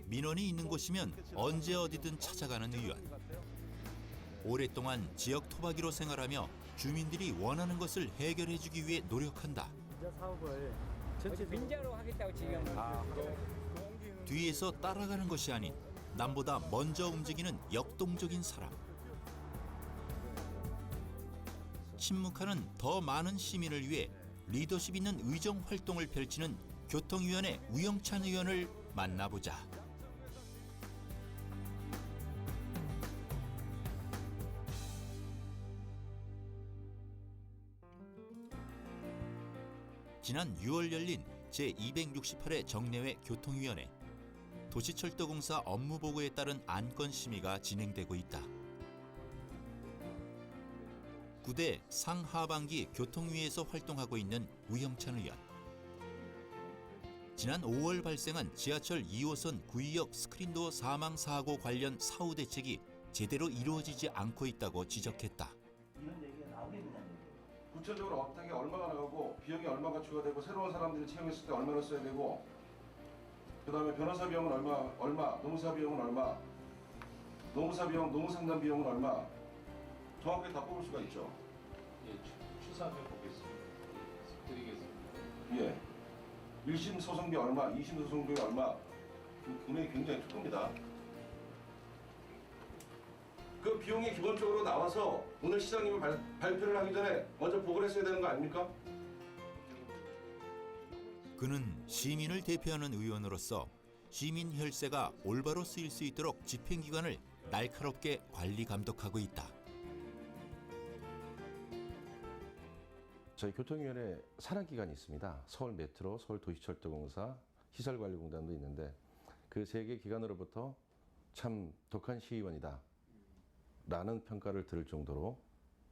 민원이 있는 곳이면 언제 어디든 찾아가는 의원. 오랫동안 지역 토박이로 생활하며 주민들이 원하는 것을 해결해주기 위해 노력한다. 사업을 민자로 하겠다고 지금. 뒤에서 따라가는 것이 아닌 남보다 먼저 움직이는 역동적인 사람. 침묵하는 더 많은 시민을 위해 리더십 있는 의정 활동을 펼치는 교통위원회 우영찬 의원을 만나보자. 지난 6월 열린 제268회 정례회 교통위원회. 도시철도공사 업무보고에 따른 안건 심의가 진행되고 있다. 9대 상하반기 교통위에서 활동하고 있는 우영찬 의원. 지난 5월 발생한 지하철 2호선 구의역 스크린도어 사망 사고 관련 사후 대책이 제대로 이루어지지 않고 있다고 지적했다. 이런 얘기가 나오겠느냐는 얘기예요. 구체적으로 업장이 얼마가 나가고 비용이 얼마가 추가되고 새로운 사람들이 채용했을 때 얼마나 써야 되고 그다음에 변호사 비용은 얼마, 노무사 비용은 얼마, 노무사 비용, 노무상담 비용은 얼마 정확하게 다 뽑을 수가 있죠. 예, 추사하면 보겠습니다. 드리겠습니다. 예. 1심 소송비 얼마, 2심 소송비 얼마 그 금액이 굉장히 큰 겁니다. 그 비용이 기본적으로 나와서 오늘 시장님이 발표를 하기 전에 먼저 보고를 했어야 되는 거 아닙니까? 그는 시민을 대표하는 의원으로서 시민 혈세가 올바로 쓰일 수 있도록 집행기관을 날카롭게 관리 감독하고 있다. 저희 교통위원회 산하기관이 있습니다. 서울메트로, 서울도시철도공사, 시설관리공단도 있는데 그 세 개 기관으로부터 참 독한 시의원이다 라는 평가를 들을 정도로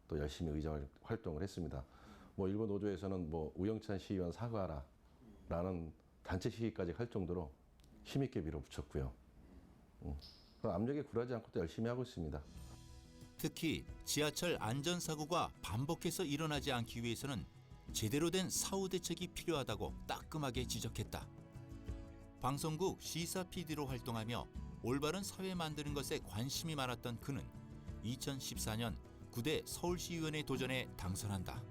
또 열심히 의정 활동을 했습니다. 일본 노조에서는 우영찬 시의원 사과하라 라는 단체 시위까지 할 정도로 힘있게 밀어붙였고요. 압력에 굴하지 않고 또 열심히 하고 있습니다. 특히 지하철 안전사고가 반복해서 일어나지 않기 위해서는 제대로 된 사후 대책이 필요하다고 따끔하게 지적했다. 방송국 시사 PD로 활동하며 올바른 사회 만드는 것에 관심이 많았던 그는 2014년 9대 서울시의원에 도전해 당선한다.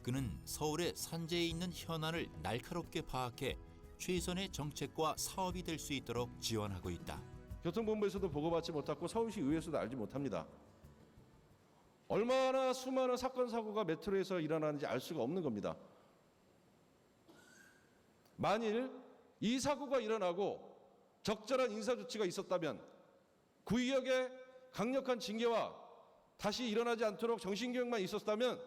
그는 서울의 산재에 있는 현안을 날카롭게 파악해 최선의 정책과 사업이 될 수 있도록 지원하고 있다. 교통본부에서도 보고받지 못하고 서울시 의회에서도 알지 못합니다. 얼마나 수많은 사건 사고가 메트로에서 일어나는지 알 수가 없는 겁니다. 만일 이 사고가 일어나고 적절한 인사조치가 있었다면 구의역의 강력한 징계와 다시 일어나지 않도록 정신교육만 있었다면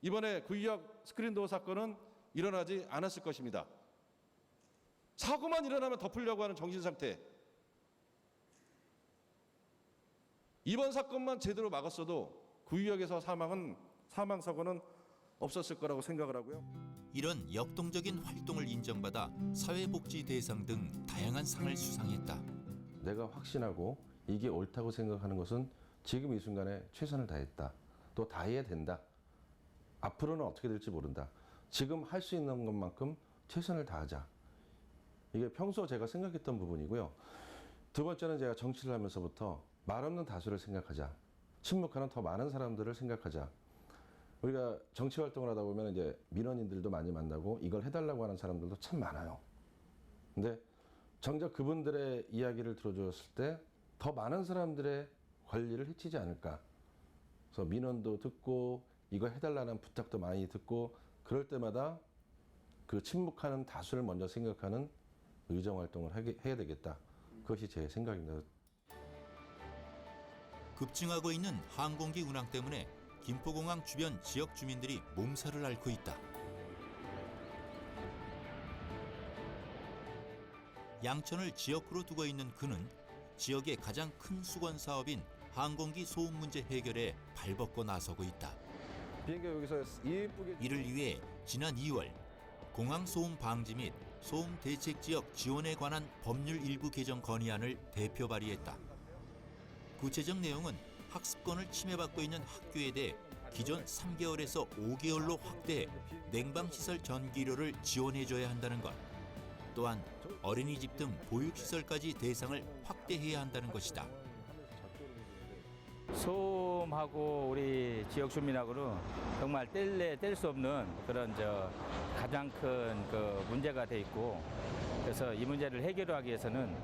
이번에 구의역 스크린도어 사건은 일어나지 않았을 것입니다. 사고만 일어나면 덮으려고 하는 정신상태. 이번 사건만 제대로 막았어도 구의역에서 사망사고는 없었을 거라고 생각을 하고요. 이런 역동적인 활동을 인정받아 사회복지대상 등 다양한 상을 수상했다. 내가 확신하고 이게 옳다고 생각하는 것은 지금 이 순간에 최선을 다했다. 또 다해야 된다. 앞으로는 어떻게 될지 모른다. 지금 할 수 있는 것만큼 최선을 다하자. 이게 평소 제가 생각했던 부분이고요. 두 번째는 제가 정치를 하면서부터 말 없는 다수를 생각하자. 침묵하는 더 많은 사람들을 생각하자. 우리가 정치 활동을 하다 보면 이제 민원인들도 많이 만나고 이걸 해달라고 하는 사람들도 참 많아요. 근데 정작 그분들의 이야기를 들어줬을 때 더 많은 사람들의 권리를 해치지 않을까. 그래서 민원도 듣고 이거 해달라는 부탁도 많이 듣고 그럴 때마다 그 침묵하는 다수를 먼저 생각하는 의정 활동을 해야 되겠다. 그것이 제 생각입니다. 급증하고 있는 항공기 운항 때문에 김포공항 주변 지역 주민들이 몸살을 앓고 있다. 양천을 지역구로 두고 있는 그는 지역의 가장 큰 수건 사업인 항공기 소음 문제 해결에 발벗고 나서고 있다. 비행기가 여기서 예쁘게 이를 위해 지난 2월 공항 소음 방지 및 소음 대책 지역 지원에 관한 법률 일부 개정 건의안을 대표 발의했다. 구체적 내용은 학습권을 침해받고 있는 학교에 대해 기존 3개월에서 5개월로 확대해 냉방시설 전기료를 지원해줘야 한다는 것. 또한 어린이집 등 보육시설까지 대상을 확대해야 한다는 것이다. 소음하고 우리 지역 주민하고는 정말 뗄 수 없는 그런 가장 큰 그 문제가 돼 있고, 그래서 이 문제를 해결하기 위해서는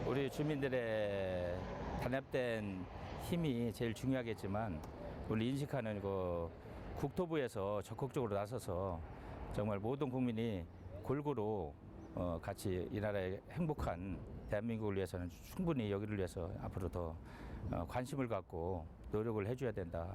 우리 주민들의 단합된 힘이 제일 중요하겠지만, 우리 인식하는 그 국토부에서 적극적으로 나서서 정말 모든 국민이 골고루 같이 이 나라의 행복한 대한민국을 위해서는 충분히 여기를 위해서 앞으로 더 관심을 갖고 노력을 해줘야 된다.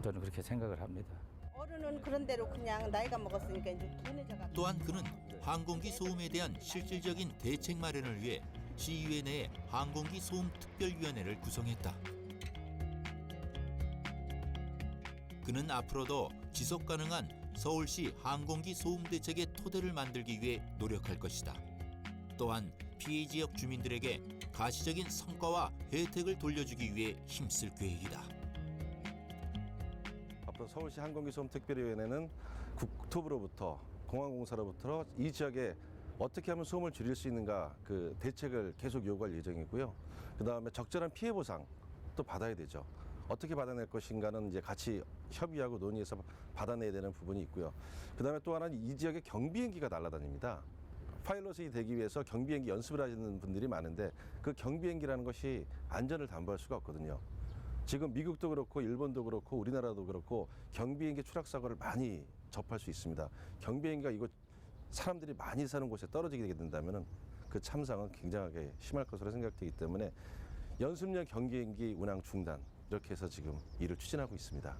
저는 그렇게 생각을 합니다. 어른은 그런 대로 그냥 나이가 먹었으니까 이제 둔해져가. 또한 그는 항공기 소음에 대한 실질적인 대책 마련을 위해 시의회 내에 항공기 소음 특별위원회를 구성했다. 그는 앞으로도 지속 가능한 서울시 항공기 소음 대책의 토대를 만들기 위해 노력할 것이다. 또한 피해 지역 주민들에게 가시적인 성과와 혜택을 돌려주기 위해 힘쓸 계획이다. 앞으로 서울시 항공기 소음 특별위원회는 국토부로부터 공항공사로부터 이 지역에 어떻게 하면 소음을 줄일 수 있는가 그 대책을 계속 요구할 예정이고요. 그다음에 적절한 피해 보상 또 받아야 되죠. 어떻게 받아낼 것인가는 이제 같이 협의하고 논의해서 받아내야 되는 부분이 있고요. 그다음에 또 하나는 이 지역에 경비행기가 날아다닙니다. 파일럿이 되기 위해서 경비행기 연습을 하시는 분들이 많은데 그 경비행기라는 것이 안전을 담보할 수가 없거든요. 지금 미국도 그렇고 일본도 그렇고 우리나라도 그렇고 경비행기 추락 사고를 많이 접할 수 있습니다. 경비행기가 이곳 사람들이 많이 사는 곳에 떨어지게 된다면 그 참상은 굉장하게 심할 것으로 생각되기 때문에 연습용 경비행기 운항 중단 이렇게 해서 지금 일을 추진하고 있습니다.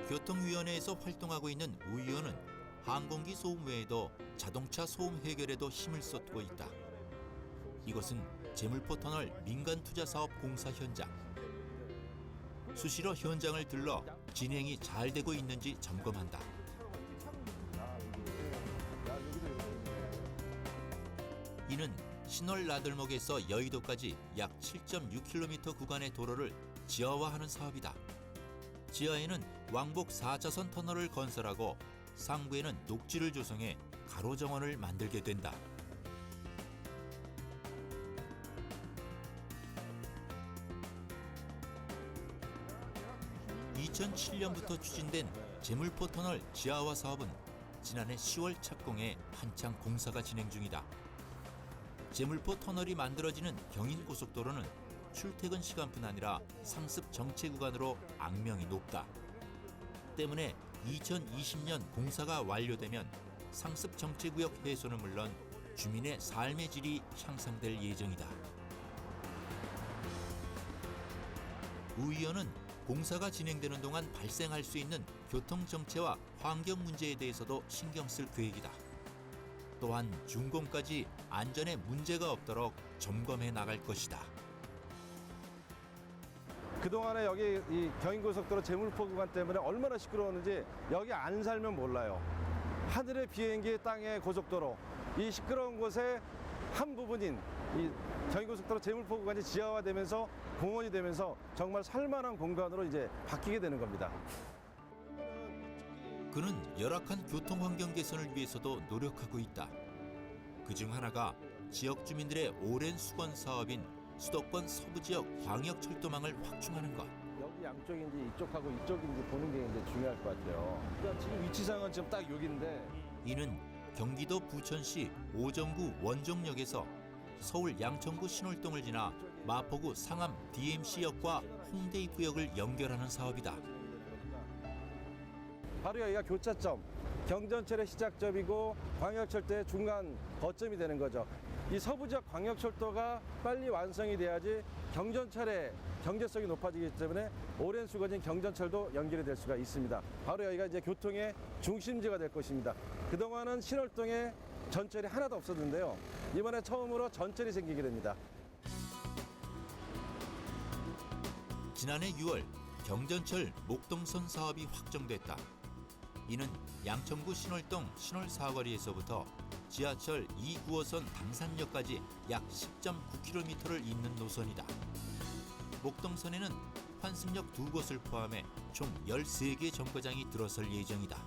교통위원회에서 활동하고 있는 우 의원은 항공기 소음 외에도 자동차 소음 해결에도 힘을 쏟고 있다. 이곳은 제물포 터널 민간 투자 사업 공사 현장. 수시로 현장을 들러 진행이 잘 되고 있는지 점검한다. 이는 신월 나들목에서 여의도까지 약 7.6km 구간의 도로를 지하화하는 사업이다. 지하에는 왕복 4차선 터널을 건설하고 상부에는 녹지를 조성해 가로 정원을 만들게 된다. 2007년부터 추진된 제물포 터널 지하화 사업은 지난해 10월 착공해 한창 공사가 진행 중이다. 제물포 터널이 만들어지는 경인고속도로는 출퇴근 시간뿐 아니라 상습 정체 구간으로 악명이 높다. 때문에 2020년 공사가 완료되면 상습 정체구역 해소는 물론 주민의 삶의 질이 향상될 예정이다. 우 의원은 공사가 진행되는 동안 발생할 수 있는 교통정체와 환경 문제에 대해서도 신경 쓸 계획이다. 또한 준공까지 안전에 문제가 없도록 점검해 나갈 것이다. 그동안에 여기 이 경인고속도로 제물포 구간 때문에 얼마나 시끄러웠는지 여기 안 살면 몰라요. 하늘의 비행기, 땅의 고속도로, 이 시끄러운 곳의 한 부분인 이 경인고속도로 제물포 구간이 지하화되면서 공원이 되면서 정말 살만한 공간으로 이제 바뀌게 되는 겁니다. 그는 열악한 교통 환경 개선을 위해서도 노력하고 있다. 그중 하나가 지역 주민들의 오랜 수건 사업인 수도권 서부 지역 광역철도망을 확충하는 것. 여기 양쪽인지 이쪽하고 이쪽인지 보는 게 이제 중요할 것 같아요. 그러니까 지금 위치상은 지금 딱 여기인데 이는 경기도 부천시 오정구 원종역에서 서울 양천구 신월동을 지나 마포구 상암 DMC역과 홍대 입구역을 연결하는 사업이다. 바로 여기가 교차점, 경전철의 시작점이고 광역철도의 중간 거점이 되는 거죠. 이 서부지역 광역철도가 빨리 완성이 돼야지 경전철의 경제성이 높아지기 때문에 오랜 수건인 경전철도 연결이 될 수가 있습니다. 바로 여기가 이제 교통의 중심지가 될 것입니다. 그동안은 신월동에 전철이 하나도 없었는데요. 이번에 처음으로 전철이 생기게 됩니다. 지난해 6월 경전철 목동선 사업이 확정됐다. 이는 양천구 신월동 신월 사거리에서부터 지하철 2구호선 당산역까지 약 10.9km를 잇는 노선이다. 목동선에는 환승역 2곳을 포함해 총 13개 정거장이 들어설 예정이다.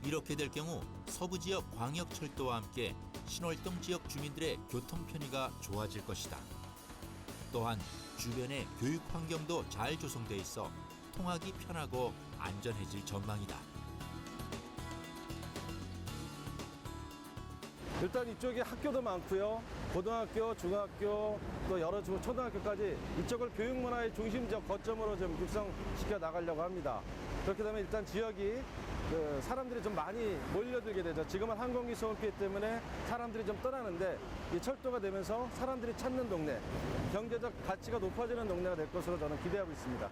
이렇게 될 경우 서부 지역 광역철도와 함께 신월동 지역 주민들의 교통 편의가 좋아질 것이다. 또한 주변의 교육 환경도 잘 조성돼 있어 통하기 편하고 안전해질 전망이다. 일단 이쪽에 학교도 많고요. 고등학교, 중학교, 또 여러 초등학교까지 이쪽을 교육 문화의 중심적 거점으로 좀 육성시켜 나가려고 합니다. 그렇게 되면 일단 지역이 사람들이 좀 많이 몰려들게 되죠. 지금은 항공기 소음 피해 때문에 사람들이 좀 떠나는데 이 철도가 되면서 사람들이 찾는 동네, 경제적 가치가 높아지는 동네가 될 것으로 저는 기대하고 있습니다.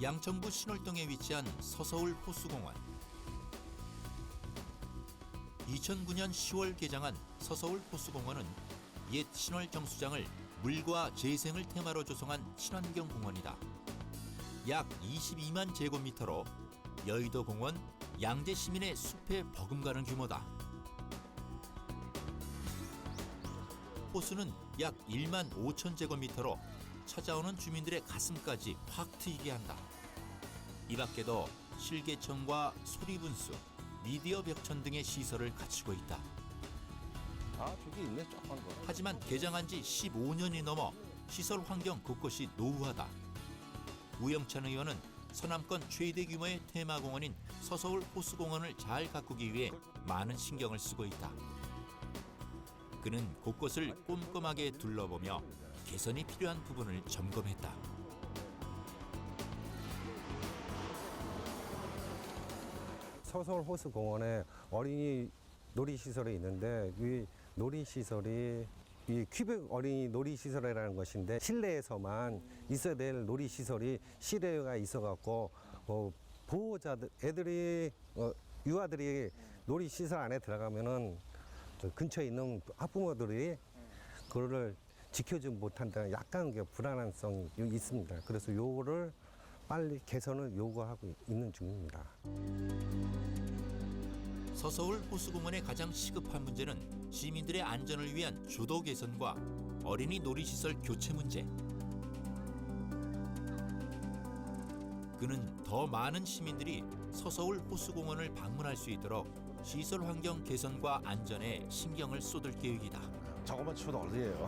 양천구 신월동에 위치한 서서울 호수공원. 2009년 10월 개장한 서서울 호수공원은 옛 신월 정수장을 물과 재생을 테마로 조성한 친환경 공원이다. 약 22만 제곱미터로 여의도 공원, 양재 시민의 숲에 버금가는 규모다. 호수는 약 1만 5천 제곱미터로 찾아오는 주민들의 가슴까지 확 트이게 한다. 이 밖에도 실개천과 소리분수, 미디어 벽천 등의 시설을 갖추고 있다. 아, 저기 있네, 조그만 거. 하지만 개장한 지 15년이 넘어 시설 환경 곳곳이 노후하다. 우영찬 의원은 서남권 최대 규모의 테마공원인 서서울 호수공원을 잘 가꾸기 위해 많은 신경을 쓰고 있다. 그는 곳곳을 꼼꼼하게 둘러보며 개선이 필요한 부분을 점검했다. 서서울 호수공원에 어린이 놀이시설이 있는데 이 놀이시설이 이 퀴백 어린이 놀이시설이라는 것인데 실내에서만 있어야 될 놀이시설이 실외가 있어갖고 보호자들 애들이 유아들이 놀이시설 안에 들어가면은 그 근처에 있는 학부모들이 그거를 지켜주지 못한다는 약간 불안함성이 있습니다. 그래서 요거를 빨리 개선을 요구하고 있는 중입니다. 서서울 호수공원의 가장 시급한 문제는 시민들의 안전을 위한 주도 개선과 어린이 놀이시설 교체 문제. 그는 더 많은 시민들이 서서울 호수공원을 방문할 수 있도록 시설 환경 개선과 안전에 신경을 쏟을 계획이다. 저것만 치워도 어디예요?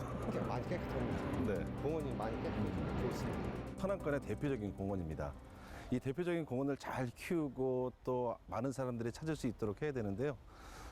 많이 깨끗합니다. 네. 공원이 많이 깨끗해지고 있습니다. 서남권의 대표적인 공원입니다. 이 대표적인 공원을 잘 키우고 또 많은 사람들이 찾을 수 있도록 해야 되는데요.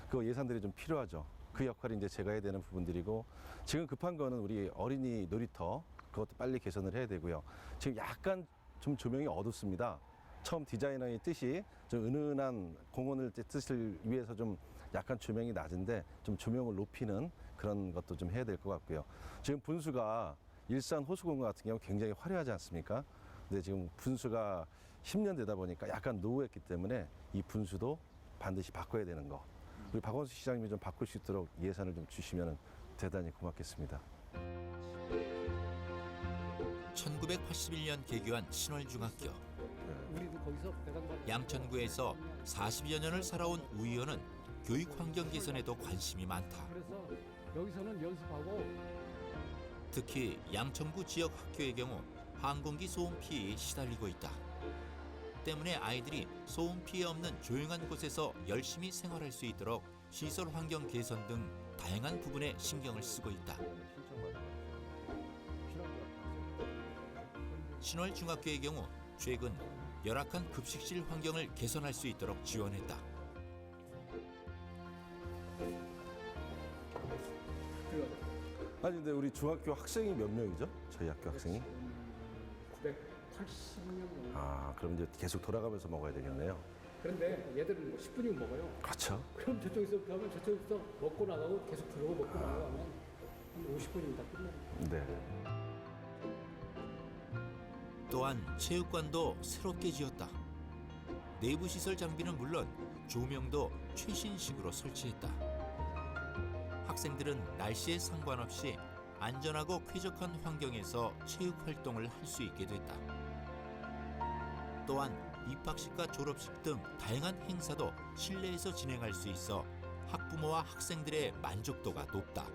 그 예산들이 좀 필요하죠. 그 역할이 이제 제가 해야 되는 부분들이고, 지금 급한 거는 우리 어린이 놀이터, 그것도 빨리 개선을 해야 되고요. 지금 약간 좀 조명이 어둡습니다. 처음 디자이너의 뜻이 좀 은은한 공원을 뜻을 위해서 좀 약간 조명이 낮은데 좀 조명을 높이는 그런 것도 좀 해야 될 것 같고요. 지금 분수가 일산 호수공원 같은 경우 굉장히 화려하지 않습니까? 근데 지금 분수가 10년 되다 보니까 약간 노후했기 때문에 이 분수도 반드시 바꿔야 되는 거. 우리 박원수 시장님이 좀 바꿀 수 있도록 예산을 좀 주시면 대단히 고맙겠습니다. 1981년 개교한 신월중학교. 우리도 거기서 양천구에서 40여 년을 살아온 우 의원은 교육 환경 개선에도 관심이 많다. 그래서 여기서는 연습하고 특히 양천구 지역 학교의 경우 항공기 소음 피해에 시달리고 있다. 때문에 아이들이 소음 피해 없는 조용한 곳에서 열심히 생활할 수 있도록 시설 환경 개선 등 다양한 부분에 신경을 쓰고 있다. 신월중학교의 경우 최근 열악한 급식실 환경을 개선할 수 있도록 지원했다. 아니 근데 우리 중학교 학생이 몇 명이죠? 저희 학교 학생이? 980명. 아, 그럼 이제 계속 돌아가면서 먹어야 되겠네요. 그런데 얘들은 뭐 10분이면 먹어요. 그렇죠. 그럼 저쪽에서부터 하면 저쪽에서 먹고 나가고 계속 들어오고 먹고 나가고 하면 한 50분이면 다 끝나요. 네. 또한 체육관도 새롭게 지었다. 내부 시설 장비는 물론 조명도 최신식으로 설치했다. 학생들은 날씨에 상관없이 안전하고 쾌적한 환경에서 체육 활동을 할 수 있게 됐다. 또한 입학식과 졸업식 등 다양한 행사도 실내에서 진행할 수 있어 학부모와 학생들의 만족도가 높다.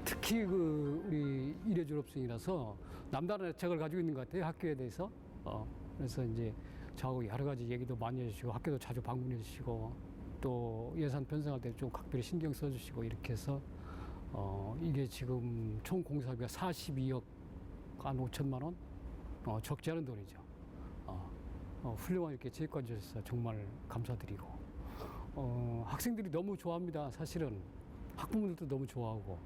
특히 우리 1회 졸업생이라서 남다른 애착을 가지고 있는 것 같아요. 학교에 대해서. 그래서 이제 저하고 여러 가지 얘기도 많이 해주시고 학교도 자주 방문해 주시고 또 예산 편성할 때 좀 각별히 신경 써주시고 이렇게 해서 이게 지금 총 공사비가 42억 한 5천만 원? 적지 않은 돈이죠. 훌륭한 이렇게 체육관 주셔서 정말 감사드리고 학생들이 너무 좋아합니다. 사실은 학부모들도 너무 좋아하고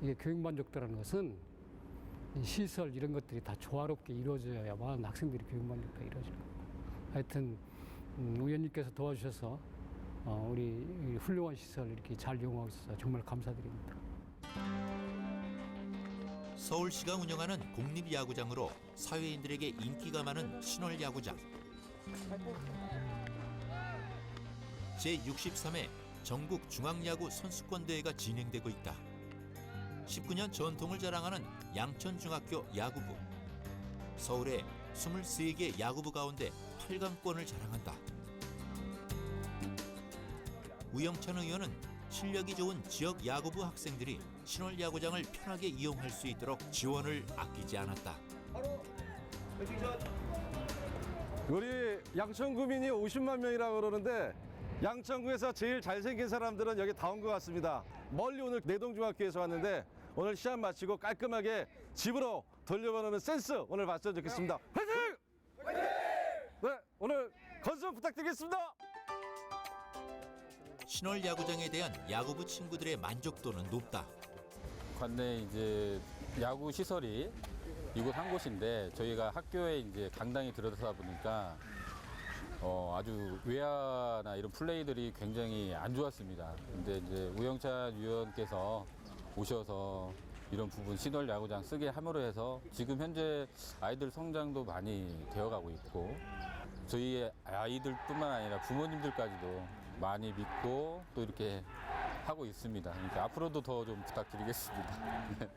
이게 교육 만족도라는 것은 이 시설 이런 것들이 다 조화롭게 이루어져야만 학생들이 교육 만족도가 이루어지는 거고 하여튼 의원님께서 도와주셔서 우리 이 훌륭한 시설 이렇게 잘 이용하고 있어서 정말 감사드립니다. 서울시가 운영하는 공립야구장으로 사회인들에게 인기가 많은 신월야구장. 제63회 전국 중앙야구 선수권대회가 진행되고 있다. 19년 전통을 자랑하는 양천중학교 야구부. 서울의 23개 야구부 가운데 8강권을 자랑한다. 우영찬 의원은 실력이 좋은 지역 야구부 학생들이 신월야구장을 편하게 이용할 수 있도록 지원을 아끼지 않았다. 우리 양천구민이 50만 명이라고 그러는데 양천구에서 제일 잘생긴 사람들은 여기 다 온 것 같습니다. 멀리 오늘 내동중학교에서 왔는데 오늘 시합 마치고 깔끔하게 집으로 돌려보내는 센스 오늘 봤으면 좋겠습니다. 화이팅! 네, 오늘 건승 부탁드리겠습니다. 신월야구장에 대한 야구부 친구들의 만족도는 높다. 관내 이제 야구 시설이 이곳 한 곳인데 저희가 학교에 이제 강당이 들어서다 보니까 아주 외야나 이런 플레이들이 굉장히 안 좋았습니다. 근데 이제 우영찬 위원께서 오셔서 이런 부분 신월 야구장 쓰게 함으로 해서 지금 현재 아이들 성장도 많이 되어가고 있고 저희 아이들뿐만 아니라 부모님들까지도 많이 믿고 또 이렇게 하고 있습니다. 그러니까 앞으로도 더 좀 부탁드리겠습니다.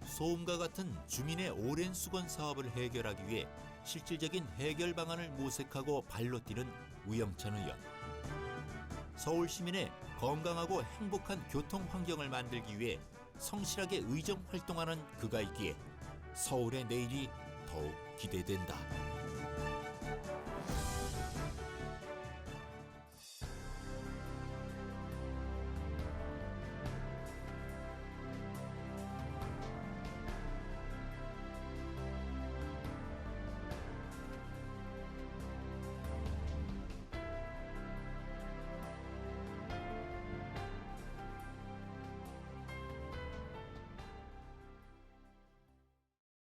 소음과 같은 주민의 오랜 수건 사업을 해결하기 위해 실질적인 해결 방안을 모색하고 발로 뛰는 우영찬 의원. 서울 시민의 건강하고 행복한 교통 환경을 만들기 위해 성실하게 의정 활동하는 그가 있기에 서울의 내일이 더욱 기대된다.